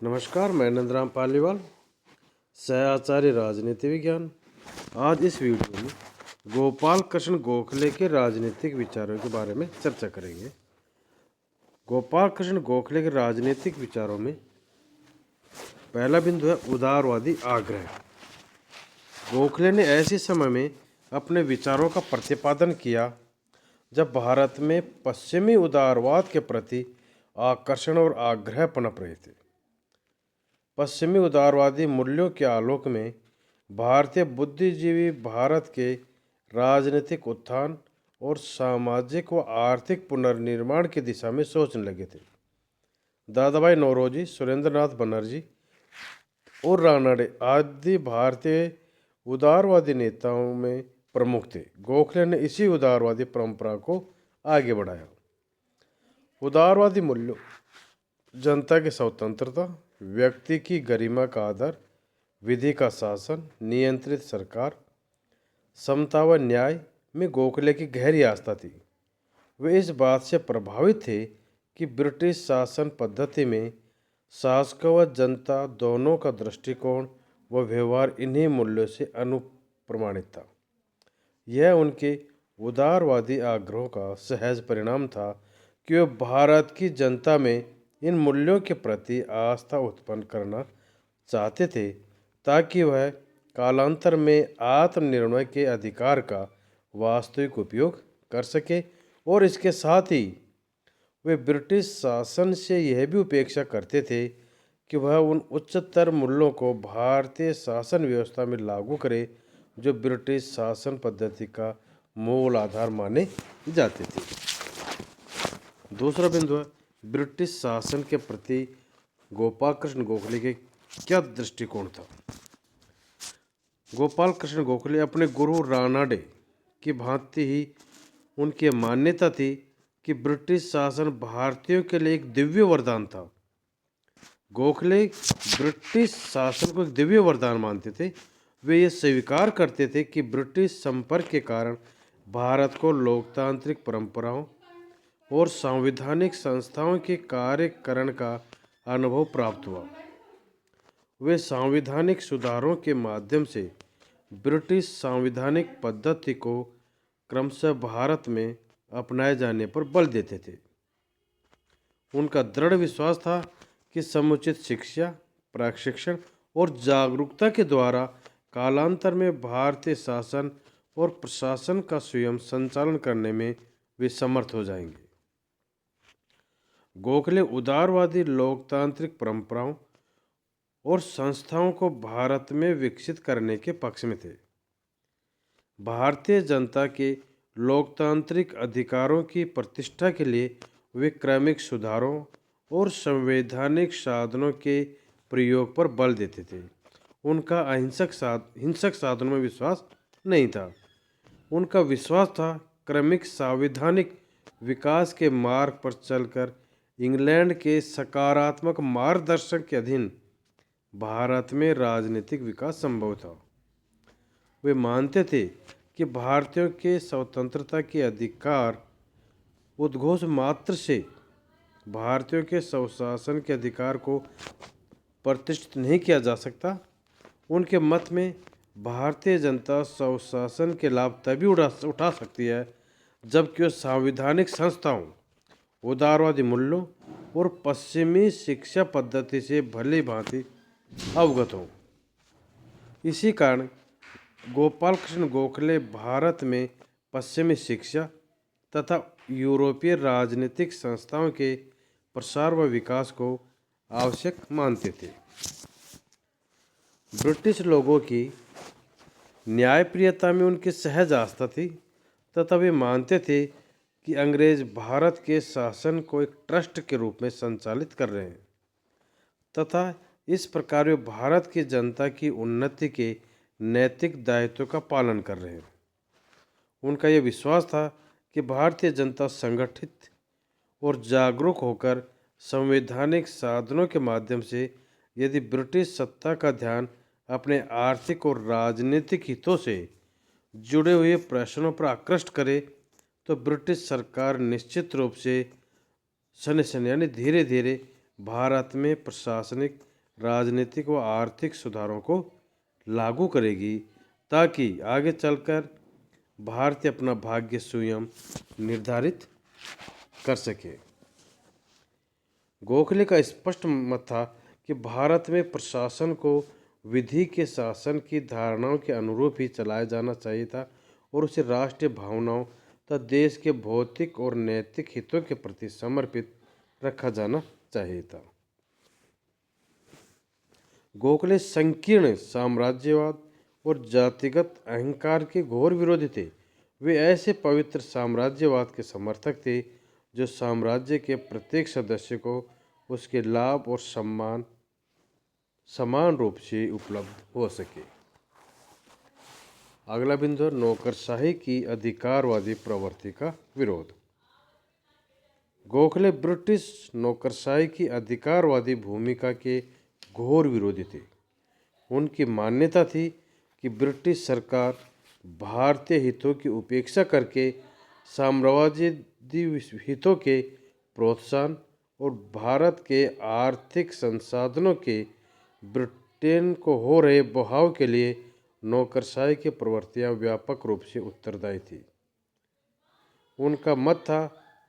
नमस्कार, मैं नंदराम पालीवाल, सह आचार्य राजनीति विज्ञान। आज इस वीडियो में गोपाल कृष्ण गोखले के राजनीतिक विचारों के बारे में चर्चा करेंगे। गोपाल कृष्ण गोखले के राजनीतिक विचारों में पहला बिंदु है उदारवादी आग्रह। गोखले ने ऐसे समय में अपने विचारों का प्रतिपादन किया जब भारत में पश्चिमी उदारवाद के प्रति आकर्षण और आग्रह पनप रहे थे। पश्चिमी उदारवादी मूल्यों के आलोक में भारतीय बुद्धिजीवी भारत के राजनीतिक उत्थान और सामाजिक व आर्थिक पुनर्निर्माण की दिशा में सोचने लगे थे। दादाभाई नौरोजी, सुरेंद्रनाथ बनर्जी और रानडे आदि भारतीय उदारवादी नेताओं में प्रमुख थे। गोखले ने इसी उदारवादी परंपरा को आगे बढ़ाया। उदारवादी मूल्यों जनता की स्वतंत्रता, व्यक्ति की गरिमा का आदर, विधि का शासन, नियंत्रित सरकार, समता व न्याय में गोखले की गहरी आस्था थी। वे इस बात से प्रभावित थे कि ब्रिटिश शासन पद्धति में शासकों व जनता दोनों का दृष्टिकोण व व्यवहार इन्हीं मूल्यों से अनुप्रमाणित था। यह उनके उदारवादी आग्रहों का सहज परिणाम था कि वे भारत की जनता में इन मूल्यों के प्रति आस्था उत्पन्न करना चाहते थे ताकि वह कालांतर में आत्मनिर्णय के अधिकार का वास्तविक उपयोग कर सके, और इसके साथ ही वे ब्रिटिश शासन से यह भी उपेक्षा करते थे कि वह उन उच्चतर मूल्यों को भारतीय शासन व्यवस्था में लागू करे जो ब्रिटिश शासन पद्धति का मूल आधार माने जाते थे। दूसरा बिंदु है ब्रिटिश शासन के प्रति गोपाल कृष्ण गोखले के क्या दृष्टिकोण था। गोपाल कृष्ण गोखले अपने गुरु रानाडे की भांति ही उनकी मान्यता थी कि ब्रिटिश शासन भारतीयों के लिए एक दिव्य वरदान था। गोखले ब्रिटिश शासन को एक दिव्य वरदान मानते थे। वे ये स्वीकार करते थे कि ब्रिटिश संपर्क के कारण भारत को लोकतांत्रिक परंपराओं और संवैधानिक संस्थाओं के कार्यकरण का अनुभव प्राप्त हुआ। वे संवैधानिक सुधारों के माध्यम से ब्रिटिश संवैधानिक पद्धति को क्रमशः भारत में अपनाए जाने पर बल देते थे। उनका दृढ़ विश्वास था कि समुचित शिक्षा, प्रशिक्षण और जागरूकता के द्वारा कालांतर में भारतीय शासन और प्रशासन का स्वयं संचालन करने में वे समर्थ हो जाएंगे। गोखले उदारवादी लोकतांत्रिक परंपराओं और संस्थाओं को भारत में विकसित करने के पक्ष में थे। भारतीय जनता के लोकतांत्रिक अधिकारों की प्रतिष्ठा के लिए वे क्रमिक सुधारों और संवैधानिक साधनों के प्रयोग पर बल देते थे। उनका हिंसक साधनों में विश्वास नहीं था। उनका विश्वास था क्रमिक संवैधानिक विकास के मार्ग पर चलकर इंग्लैंड के सकारात्मक मार्गदर्शन के अधीन भारत में राजनीतिक विकास संभव था। वे मानते थे कि भारतीयों के स्वतंत्रता के अधिकार उद्घोष मात्र से भारतीयों के स्वशासन के अधिकार को प्रतिष्ठित नहीं किया जा सकता। उनके मत में भारतीय जनता स्वशासन के लाभ तभी उठा सकती है जबकि वो संवैधानिक संस्थाओं, उदारवादी मूल्यों और पश्चिमी शिक्षा पद्धति से भली भांति अवगत हों। इसी कारण गोपाल कृष्ण गोखले भारत में पश्चिमी शिक्षा तथा यूरोपीय राजनीतिक संस्थाओं के प्रसार व विकास को आवश्यक मानते थे। ब्रिटिश लोगों की न्यायप्रियता में उनकी सहज आस्था थी तथा वे मानते थे कि अंग्रेज भारत के शासन को एक ट्रस्ट के रूप में संचालित कर रहे हैं तथा इस प्रकार वे भारत की जनता की उन्नति के नैतिक दायित्व का पालन कर रहे हैं। उनका यह विश्वास था कि भारतीय जनता संगठित और जागरूक होकर संवैधानिक साधनों के माध्यम से यदि ब्रिटिश सत्ता का ध्यान अपने आर्थिक और राजनीतिक हितों से जुड़े हुए प्रश्नों पर आकृष्ट करे तो ब्रिटिश सरकार निश्चित रूप से सन यानी धीरे धीरे भारत में प्रशासनिक, राजनीतिक व आर्थिक सुधारों को लागू करेगी ताकि आगे चलकर भारत अपना भाग्य स्वयं निर्धारित कर सके। गोखले का स्पष्ट मत था कि भारत में प्रशासन को विधि के शासन की धारणाओं के अनुरूप ही चलाया जाना चाहिए था और उसे राष्ट्रीय भावनाओं तथा देश के भौतिक और नैतिक हितों के प्रति समर्पित रखा जाना चाहिए था। गोखले संकीर्ण साम्राज्यवाद और जातिगत अहंकार के घोर विरोधी थे। वे ऐसे पवित्र साम्राज्यवाद के समर्थक थे जो साम्राज्य के प्रत्येक सदस्य को उसके लाभ और सम्मान समान रूप से उपलब्ध हो सके। अगला बिंदु है नौकरशाही की अधिकारवादी प्रवृत्ति का विरोध। गोखले ब्रिटिश नौकरशाही की अधिकारवादी भूमिका के घोर विरोधी थे। उनकी मान्यता थी कि ब्रिटिश सरकार भारतीय हितों की उपेक्षा करके साम्राज्यवादी हितों के प्रोत्साहन और भारत के आर्थिक संसाधनों के ब्रिटेन को हो रहे बहाव के लिए नौकरशाही की प्रवृत्तियां व्यापक रूप से उत्तरदायी थी। उनका मत था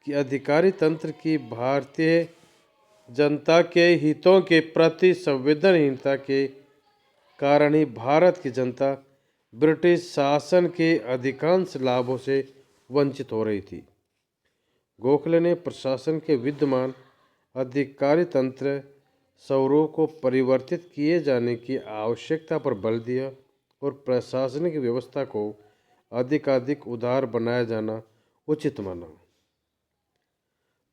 कि अधिकारी तंत्र की भारतीय जनता के हितों के प्रति संवेदनहीनता के कारण ही भारत की जनता ब्रिटिश शासन के अधिकांश लाभों से वंचित हो रही थी। गोखले ने प्रशासन के विद्यमान अधिकारी तंत्र स्वरूप को परिवर्तित किए जाने की आवश्यकता पर बल दिया और प्रशासनिक व्यवस्था को अधिकाधिक उदार बनाया जाना उचित माना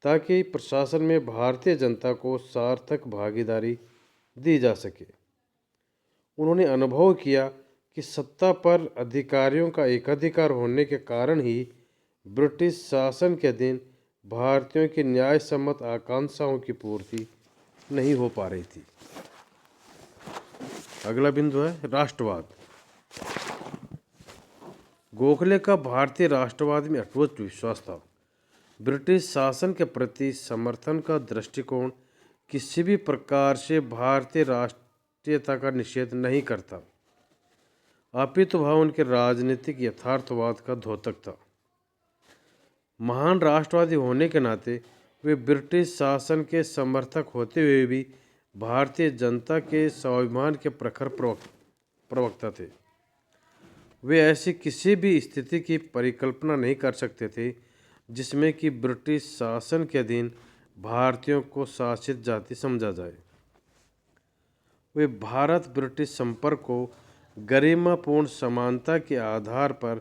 ताकि प्रशासन में भारतीय जनता को सार्थक भागीदारी दी जा सके। उन्होंने अनुभव किया कि सत्ता पर अधिकारियों का एकाधिकार होने के कारण ही ब्रिटिश शासन के अधीन भारतीयों की न्याय सम्मत आकांक्षाओं की पूर्ति नहीं हो पा रही थी। अगला बिंदु है राष्ट्रवाद। गोखले का भारतीय राष्ट्रवाद में अटूट विश्वास था। ब्रिटिश शासन के प्रति समर्थन का दृष्टिकोण किसी भी प्रकार से भारतीय राष्ट्रीयता का निषेध नहीं करता, अपितु वह उनके राजनीतिक यथार्थवाद का द्योतक था। महान राष्ट्रवादी होने के नाते वे ब्रिटिश शासन के समर्थक होते हुए भी भारतीय जनता के स्वाभिमान के प्रखर प्रवक्ता थे। वे ऐसी किसी भी स्थिति की परिकल्पना नहीं कर सकते थे जिसमें कि ब्रिटिश शासन के अधीन भारतीयों को शासित जाति समझा जाए। वे भारत ब्रिटिश संपर्क को गरिमापूर्ण समानता के आधार पर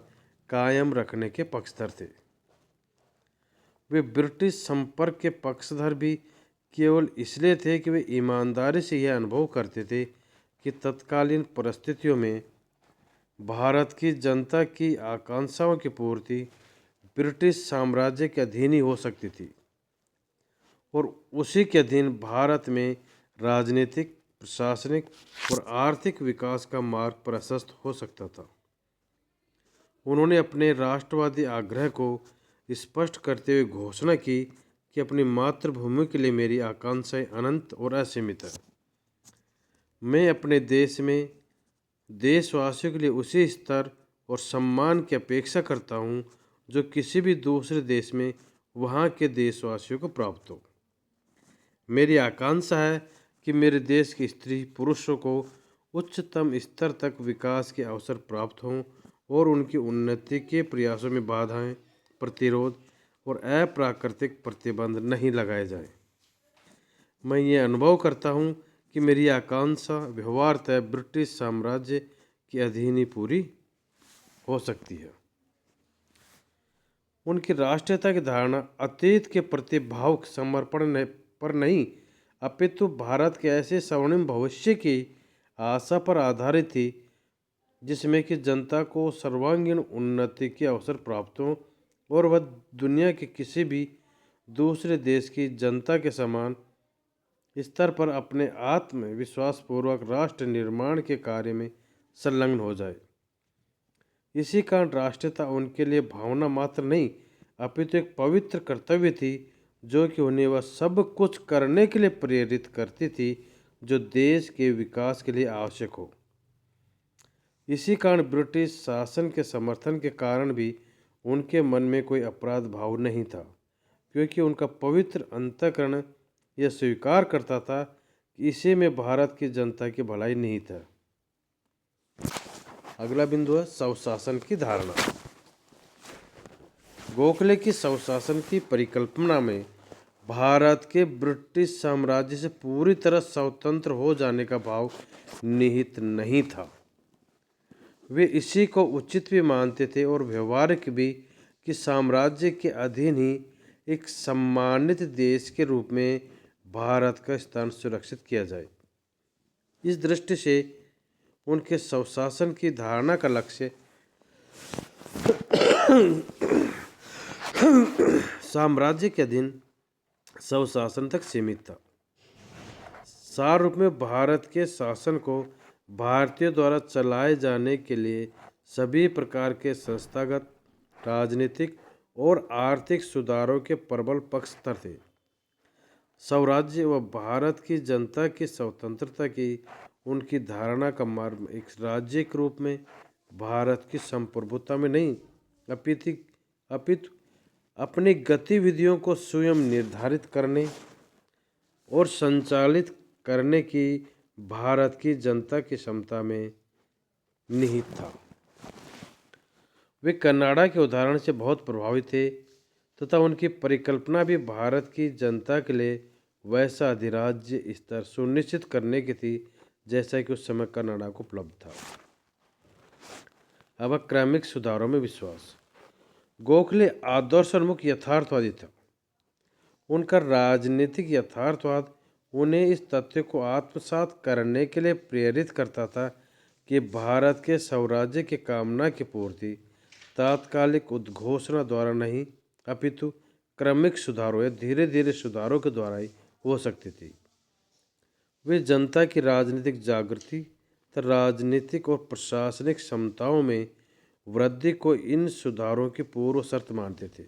कायम रखने के पक्षधर थे। वे ब्रिटिश संपर्क के पक्षधर भी केवल इसलिए थे कि वे ईमानदारी से यह अनुभव करते थे कि तत्कालीन परिस्थितियों में भारत की जनता की आकांक्षाओं की पूर्ति ब्रिटिश साम्राज्य के अधीन ही हो सकती थी और उसी के अधीन भारत में राजनीतिक, प्रशासनिक और आर्थिक विकास का मार्ग प्रशस्त हो सकता था। उन्होंने अपने राष्ट्रवादी आग्रह को स्पष्ट करते हुए घोषणा की कि अपनी मातृभूमि के लिए मेरी आकांक्षाएं अनंत और असीमित है। मैं अपने देश में देशवासियों के लिए उसी स्तर और सम्मान की अपेक्षा करता हूं जो किसी भी दूसरे देश में वहां के देशवासियों को प्राप्त हो। मेरी आकांक्षा है कि मेरे देश के स्त्री पुरुषों को उच्चतम स्तर तक विकास के अवसर प्राप्त हों और उनकी उन्नति के प्रयासों में बाधाएं, प्रतिरोध और अप्राकृतिक प्रतिबंध नहीं लगाए जाएं। मैं ये अनुभव करता हूँ कि मेरी आकांक्षा व्यवहारतः ब्रिटिश साम्राज्य के अधीन ही पूरी हो सकती है। उनकी राष्ट्रीयता की धारणा अतीत के प्रति भावुक समर्पण पर नहीं अपितु भारत के ऐसे स्वर्णिम भविष्य की आशा पर आधारित थी जिसमें कि जनता को सर्वांगीण उन्नति के अवसर प्राप्त हों और वह दुनिया के किसी भी दूसरे देश की जनता के समान स्तर पर अपने आत्मविश्वासपूर्वक राष्ट्र निर्माण के कार्य में संलग्न हो जाए। इसी कारण राष्ट्रीयता उनके लिए भावना मात्र नहीं अपितु एक पवित्र कर्तव्य थी जो कि उन्हें वह सब कुछ करने के लिए प्रेरित करती थी जो देश के विकास के लिए आवश्यक हो। इसी कारण ब्रिटिश शासन के समर्थन के कारण भी उनके मन में कोई अपराध भाव नहीं था, क्योंकि उनका पवित्र अंतःकरण यह स्वीकार करता था कि इसी में भारत की जनता की भलाई नहीं था। अगला बिंदु है स्वशासन की धारणा। गोखले की स्वशासन की परिकल्पना में भारत के ब्रिटिश साम्राज्य से पूरी तरह स्वतंत्र हो जाने का भाव निहित नहीं था। वे इसी को उचित भी मानते थे और व्यवहारिक भी कि साम्राज्य के अधीन ही एक सम्मानित देश के रूप में भारत का स्थान सुरक्षित किया जाए। इस दृष्टि से उनके स्वशासन की धारणा का लक्ष्य साम्राज्य के अधीन स्वशासन तक सीमित था। सार रूप में भारत के शासन को भारतीयों द्वारा चलाए जाने के लिए सभी प्रकार के संस्थागत, राजनीतिक और आर्थिक सुधारों के प्रबल पक्षधर थे। स्वराज्य व भारत की जनता की स्वतंत्रता की उनकी धारणा का मर्म एक राज्य के रूप में भारत की संप्रभुता में नहीं, अपितु अपनी गतिविधियों को स्वयं निर्धारित करने और संचालित करने की भारत की जनता की क्षमता में निहित था। वे कनाडा के उदाहरण से बहुत प्रभावित थे तथा उनकी परिकल्पना भी भारत की जनता के लिए वैसा अधिराज्य स्तर सुनिश्चित करने की थी जैसा कि उस समय कनाडा को उपलब्ध था। अब क्रमिक सुधारों में विश्वास। गोखले आदर्शोन्मुख यथार्थवादी था। उनका राजनीतिक यथार्थवाद उन्हें इस तथ्य को आत्मसात करने के लिए प्रेरित करता था कि भारत के स्वराज्य की कामना की पूर्ति तात्कालिक उद्घोषणा द्वारा नहीं, अपितु क्रमिक सुधारों या धीरे धीरे सुधारों के द्वारा ही हो सकती थी। वे जनता की राजनीतिक जागृति तथा राजनीतिक और प्रशासनिक क्षमताओं में वृद्धि को इन सुधारों की पूर्व शर्त मानते थे।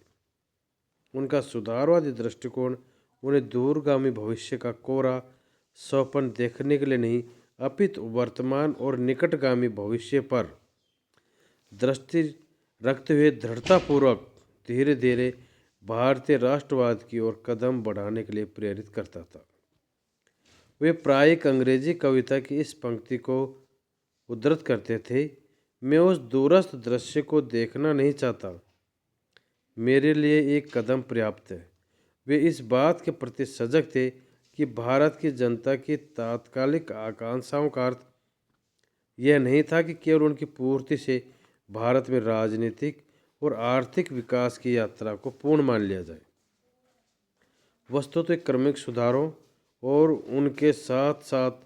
उनका सुधारवादी दृष्टिकोण उन्हें दूरगामी भविष्य का कोरा स्वप्न देखने के लिए नहीं, अपितु वर्तमान और निकटगामी भविष्य पर दृष्टि रखते हुए दृढ़तापूर्वक धीरे धीरे भारतीय राष्ट्रवाद की ओर कदम बढ़ाने के लिए प्रेरित करता था। वे प्रायिक अंग्रेजी कविता की इस पंक्ति को उद्धृत करते थे, मैं उस दूरस्थ दृश्य को देखना नहीं चाहता, मेरे लिए एक कदम पर्याप्त है। वे इस बात के प्रति सजग थे कि भारत की जनता की तात्कालिक आकांक्षाओं का अर्थ यह नहीं था कि केवल उनकी पूर्ति से भारत में राजनीतिक और आर्थिक विकास की यात्रा को पूर्ण मान लिया जाए। वस्तुतः क्रमिक सुधारों और उनके साथ साथ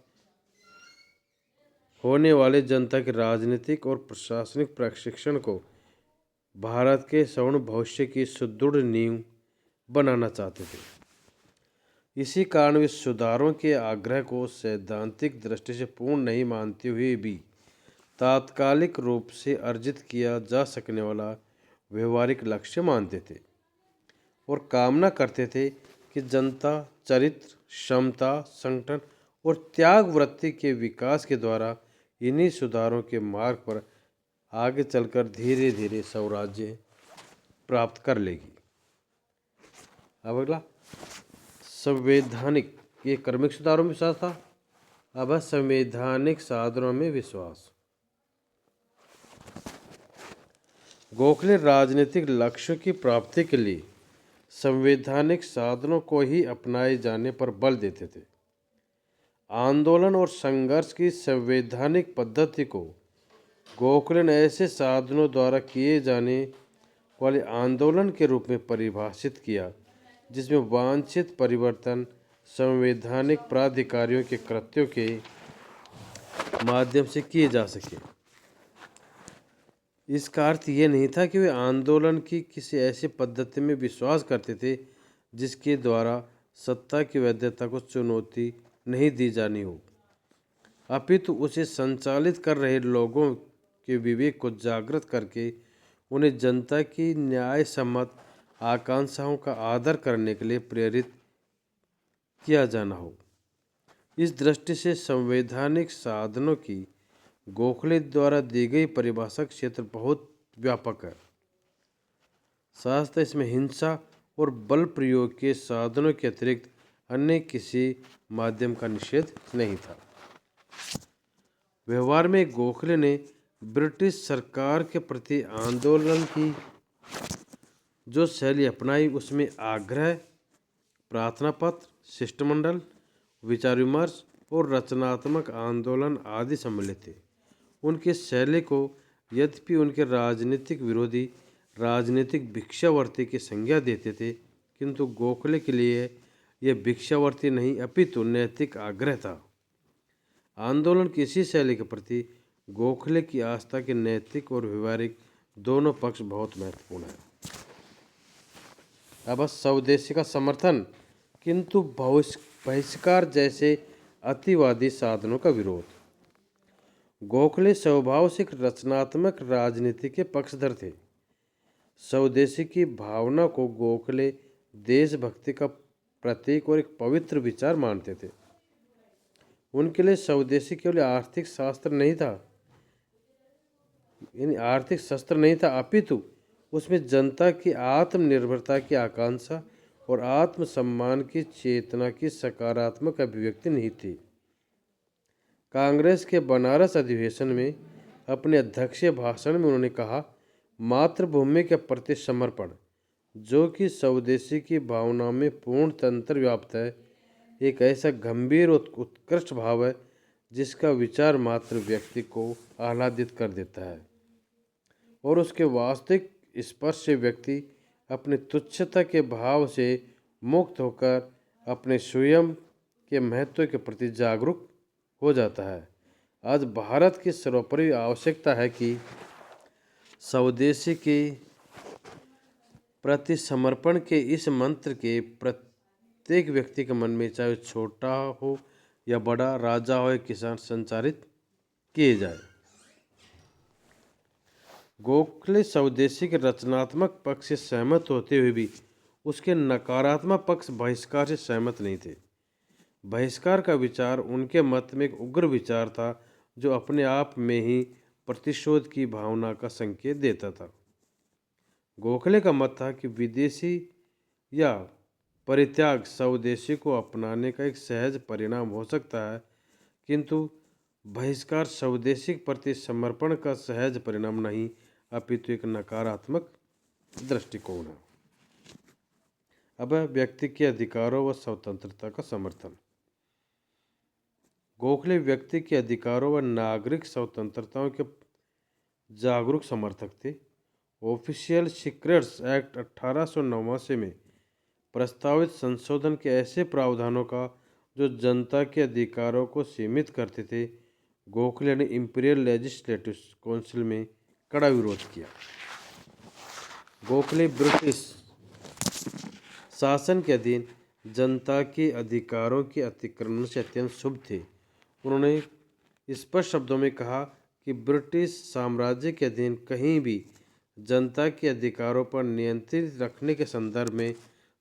होने वाले जनता के राजनीतिक और प्रशासनिक प्रशिक्षण को भारत के स्वर्ण भविष्य की सुदृढ़ नींव बनाना चाहते थे। इसी कारण वे सुधारों के आग्रह को सैद्धांतिक दृष्टि से पूर्ण नहीं मानते हुए भी तात्कालिक रूप से अर्जित किया जा सकने वाला व्यवहारिक लक्ष्य मानते थे और कामना करते थे कि जनता चरित्र, क्षमता, संगठन और त्याग वृत्ति के विकास के द्वारा इन्हीं सुधारों के मार्ग पर आगे चलकर धीरे धीरे स्वराज्य प्राप्त कर लेगी। अब अगला संवैधानिक, ये क्रमिक सुधारों में विश्वास था। अब है संवैधानिक साधनों में विश्वास। गोखले राजनीतिक लक्ष्यों की प्राप्ति के लिए संवैधानिक साधनों को ही अपनाए जाने पर बल देते थे। आंदोलन और संघर्ष की संवैधानिक पद्धति को गोखले ने ऐसे साधनों द्वारा किए जाने वाले आंदोलन के रूप में परिभाषित किया जिसमें वांछित परिवर्तन संवैधानिक प्राधिकारियों के कृत्यों के माध्यम से किए जा सके। इसका अर्थ ये नहीं था कि वे आंदोलन की किसी ऐसी पद्धति में विश्वास करते थे जिसके द्वारा सत्ता की वैधता को चुनौती नहीं दी जानी हो, अपितु उसे संचालित कर रहे लोगों के विवेक को जागृत करके उन्हें जनता की न्याय सम्मत आकांक्षाओं का आदर करने के लिए प्रेरित किया जाना हो। इस दृष्टि से संवैधानिक साधनों की गोखले द्वारा दी गई परिभाषा क्षेत्र बहुत व्यापक है। साथ ही इसमें हिंसा और बल प्रयोग के साधनों के अतिरिक्त अन्य किसी माध्यम का निषेध नहीं था। व्यवहार में गोखले ने ब्रिटिश सरकार के प्रति आंदोलन की जो शैली अपनाई उसमें आग्रह, प्रार्थना पत्र, शिष्टमंडल, विचार विमर्श और रचनात्मक आंदोलन आदि सम्मिलित थे। उनकी शैली को यद्यपि उनके राजनीतिक विरोधी राजनीतिक भिक्षावर्ती की संज्ञा देते थे, किंतु गोखले के लिए यह भिक्षावर्ती नहीं अपितु नैतिक आग्रह था। आंदोलन की इसी शैली के प्रति गोखले की आस्था के नैतिक और व्यवहारिक दोनों पक्ष बहुत महत्वपूर्ण है। अब स्वदेशी का समर्थन किंतु बहिष्कार जैसे अतिवादी साधनों का विरोध। गोखले स्वभाव से एक रचनात्मक राजनीति के पक्षधर थे। स्वदेशी की भावना को गोखले देशभक्ति का प्रतीक और एक पवित्र विचार मानते थे। उनके लिए स्वदेशी केवल आर्थिक शस्त्र नहीं था, अपितु उसमें जनता की आत्मनिर्भरता की आकांक्षा और आत्मसम्मान की चेतना की सकारात्मक अभिव्यक्ति निहित थी। कांग्रेस के बनारस अधिवेशन में अपने अध्यक्षीय भाषण में उन्होंने कहा, मातृभूमि के प्रति समर्पण, जो कि स्वदेशी की भावना में पूर्ण तंत्र व्याप्त है, एक ऐसा गंभीर और उत्कृष्ट भाव है जिसका विचार मात्र व्यक्ति को आह्लादित कर देता है और उसके वास्तविक स्पर्श से व्यक्ति अपने तुच्छता के भाव से मुक्त होकर अपने स्वयं के महत्व के प्रति जागरूक हो जाता है। आज भारत की सर्वोपरि आवश्यकता है कि स्वदेशी के प्रति समर्पण के इस मंत्र के प्रत्येक व्यक्ति के मन में, चाहे छोटा हो या बड़ा, राजा हो या किसान, संचारित किए जाए। गोखले स्वदेशी के रचनात्मक पक्ष से सहमत होते हुए भी उसके नकारात्मक पक्ष बहिष्कार से सहमत नहीं थे। बहिष्कार का विचार उनके मत में एक उग्र विचार था जो अपने आप में ही प्रतिशोध की भावना का संकेत देता था। गोखले का मत था कि विदेशी या परित्याग स्वदेशी को अपनाने का एक सहज परिणाम हो सकता है, किंतु बहिष्कार स्वदेशी के प्रति समर्पण का सहज परिणाम नहीं, अपितु एक नकारात्मक दृष्टिकोण है। अब व्यक्ति के अधिकारों व स्वतंत्रता का समर्थन। गोखले व्यक्ति के अधिकारों व नागरिक स्वतंत्रताओं के जागरूक समर्थक थे। ऑफिशियल सीक्रेट्स एक्ट 1889 में प्रस्तावित संशोधन के ऐसे प्रावधानों का जो जनता के अधिकारों को सीमित करते थे, गोखले ने इंपीरियल लेजिस्लेटिव काउंसिल में कड़ा विरोध किया। गोखले ब्रिटिश शासन के अधीन जनता के अधिकारों के अतिक्रमण से अत्यंत क्षुब्ध थे। उन्होंने स्पष्ट शब्दों में कहा कि ब्रिटिश साम्राज्य के अधीन कहीं भी जनता के अधिकारों पर नियंत्रित रखने के संदर्भ में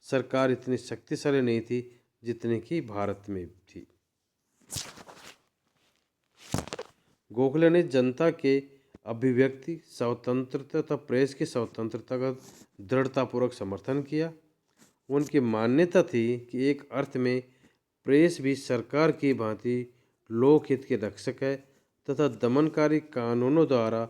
सरकार इतनी शक्तिशाली नहीं थी जितनी कि भारत में थी। गोखले ने जनता के अभिव्यक्ति स्वतंत्रता तथा प्रेस की स्वतंत्रता का दृढ़तापूर्वक समर्थन किया। उनकी मान्यता थी कि एक अर्थ में प्रेस भी सरकार की भांति लोकहित के रक्षक है तथा दमनकारी कानूनों द्वारा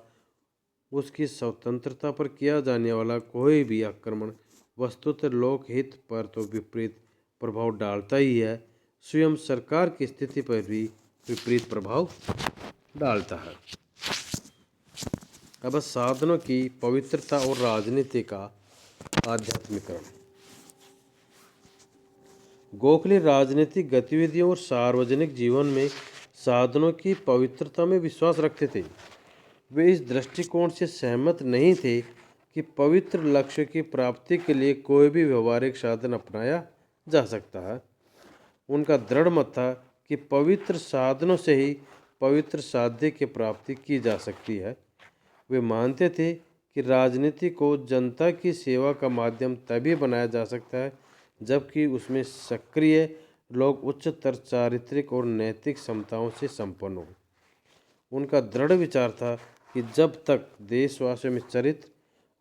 उसकी स्वतंत्रता पर किया जाने वाला कोई भी आक्रमण वस्तुतः लोकहित पर तो विपरीत प्रभाव डालता ही है, स्वयं सरकार की स्थिति पर भी विपरीत प्रभाव डालता है। अब साधनों की पवित्रता और राजनीति का आध्यात्मिकरण। गोखले राजनीतिक गतिविधियों और सार्वजनिक जीवन में साधनों की पवित्रता में विश्वास रखते थे। वे इस दृष्टिकोण से सहमत नहीं थे कि पवित्र लक्ष्य की प्राप्ति के लिए कोई भी व्यवहारिक साधन अपनाया जा सकता है। उनका दृढ़ मत था कि पवित्र साधनों से ही पवित्र साध्य की प्राप्ति की जा सकती है। वे मानते थे कि राजनीति को जनता की सेवा का माध्यम तभी बनाया जा सकता है जबकि उसमें सक्रिय लोग उच्चतर चारित्रिक और नैतिक क्षमताओं से संपन्न हों। उनका दृढ़ विचार था कि जब तक देशवासियों में चरित्र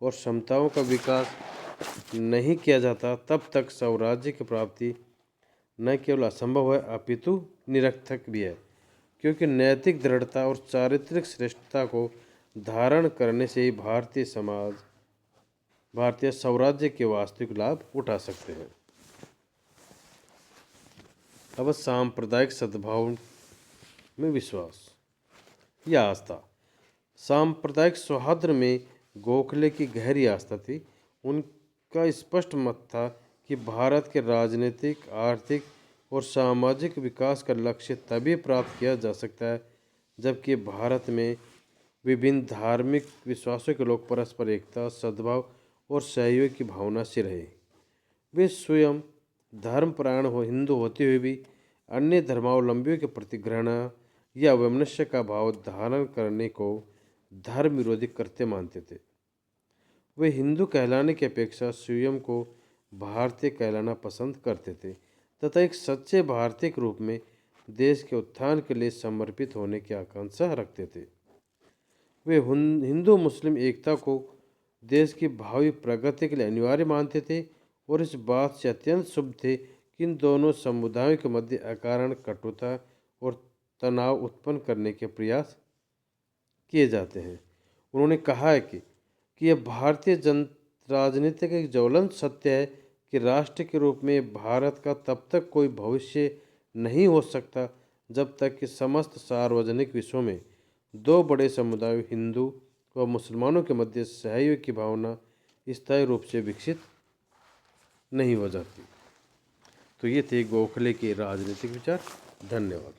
और क्षमताओं का विकास नहीं किया जाता तब तक स्वराज्य की प्राप्ति न केवल असंभव है अपितु निरर्थक भी है, क्योंकि नैतिक दृढ़ता और चारित्रिक श्रेष्ठता को धारण करने से ही भारतीय स्वराज्य के वास्तविक लाभ उठा सकते हैं। अब सांप्रदायिक सद्भाव में विश्वास या आस्था। सांप्रदायिक सौहार्द में गोखले की गहरी आस्था थी। उनका स्पष्ट मत था कि भारत के राजनीतिक, आर्थिक और सामाजिक विकास का लक्ष्य तभी प्राप्त किया जा सकता है जबकि भारत में विभिन्न धार्मिक विश्वासों के लोग परस्पर एकता, सद्भाव और सहयोग की भावना से रहे। वे स्वयं धर्मपरायण हिंदू होते हुए भी अन्य धर्मावलंबियों के प्रति घृणा या वैमनस्य का भाव धारण करने को धर्म विरोधी कृत्य मानते थे। वे हिंदू कहलाने की अपेक्षा स्वयं को भारतीय कहलाना पसंद करते थे तथा एक सच्चे भारतीय के रूप में देश के उत्थान के लिए समर्पित होने की आकांक्षा रखते थे। वे हिंदू मुस्लिम एकता को देश की भावी प्रगति के लिए अनिवार्य मानते थे और इस बात से अत्यंत शुभ थे कि इन दोनों समुदायों के मध्य अकारण कटुता और तनाव उत्पन्न करने के प्रयास किए जाते हैं। उन्होंने कहा है कि यह भारतीय राजनीति का एक ज्वलंत सत्य है कि राष्ट्र के रूप में भारत का तब तक कोई भविष्य नहीं हो सकता जब तक कि समस्त सार्वजनिक विषयों में दो बड़े समुदायों हिंदू व मुसलमानों के मध्य सहयोग की भावना स्थायी रूप से विकसित नहीं हो जाती। तो ये थे गोखले के राजनीतिक विचार। धन्यवाद।